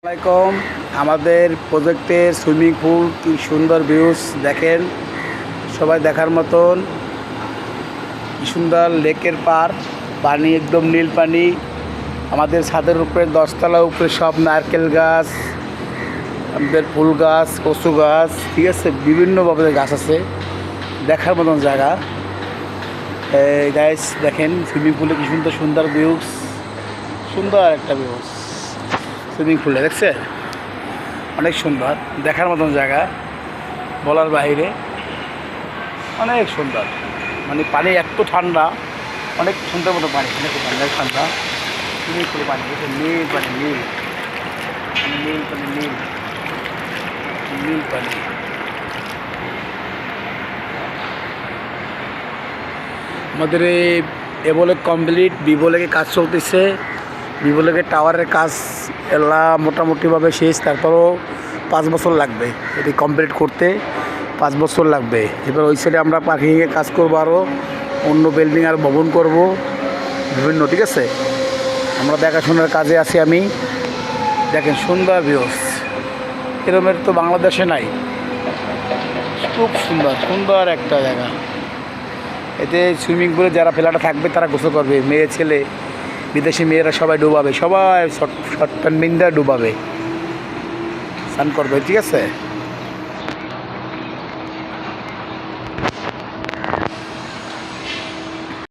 আসসালামাইকুম। আমাদের প্রজেক্টের সুইমিং পুল কি সুন্দর ভিউজ দেখেন, সবাই দেখার মতন। কি সুন্দর লেকের পার, পানি একদম নীল পানি। আমাদের ছাদের উপরে 10 তলা উপরে সব নারকেল গাছ, আমাদের ফুল গাছ, কচু গাছ, ঠিক আছে, বিভিন্নভাবে গাছ আছে, দেখার মতন জায়গা। গাইস দেখেন সুইমিং পুলে কি সুন্দর সুন্দর ভিউজ, সুন্দর একটা ভিউজ সুইমিং পুলে দেখছে, অনেক সুন্দর দেখার মতন জায়গা, বলার বাইরে, অনেক সুন্দর। মানে পানি এত ঠান্ডা, অনেক সুন্দর মতো পানি, অনেক ঠান্ডা ঠান্ডা সুইমিং পুলে পানি, নীল পানি, নীল নীল পানি, নীল নীল পানি। আমাদের এ বলে কমপ্লিট, বিবলেকে কাজ চলতেছে, বিবলেকে টাওয়ারের কাজ এলা মোটামুটিভাবে শেষ। তারপরও 5 বছর লাগবে এটি কমপ্লিট করতে, 5 বছর লাগবে। এবার ওই সাইডে আমরা পার্কিংয়ে কাজ করবো, আরও অন্য বিল্ডিং আর ভবন করব বিভিন্ন, ঠিক আছে। আমরা দেখাশোনার কাজে আছি আমি। দেখেন সুন্দর ভিউস, এরমের তো বাংলাদেশে নাই, খুব সুন্দর সুন্দর একটা জায়গা। এতে সুইমিং পুলে যারা ফেলাটা থাকবে তারা গোসল করবে, মেয়ে ছেলে বিদেশি মেয়েরা সবাই ডুবাবে, সবাই শর্ট প্যান্ট বিন্দা ডুবাবে, স্নান করবে, ঠিক আছে।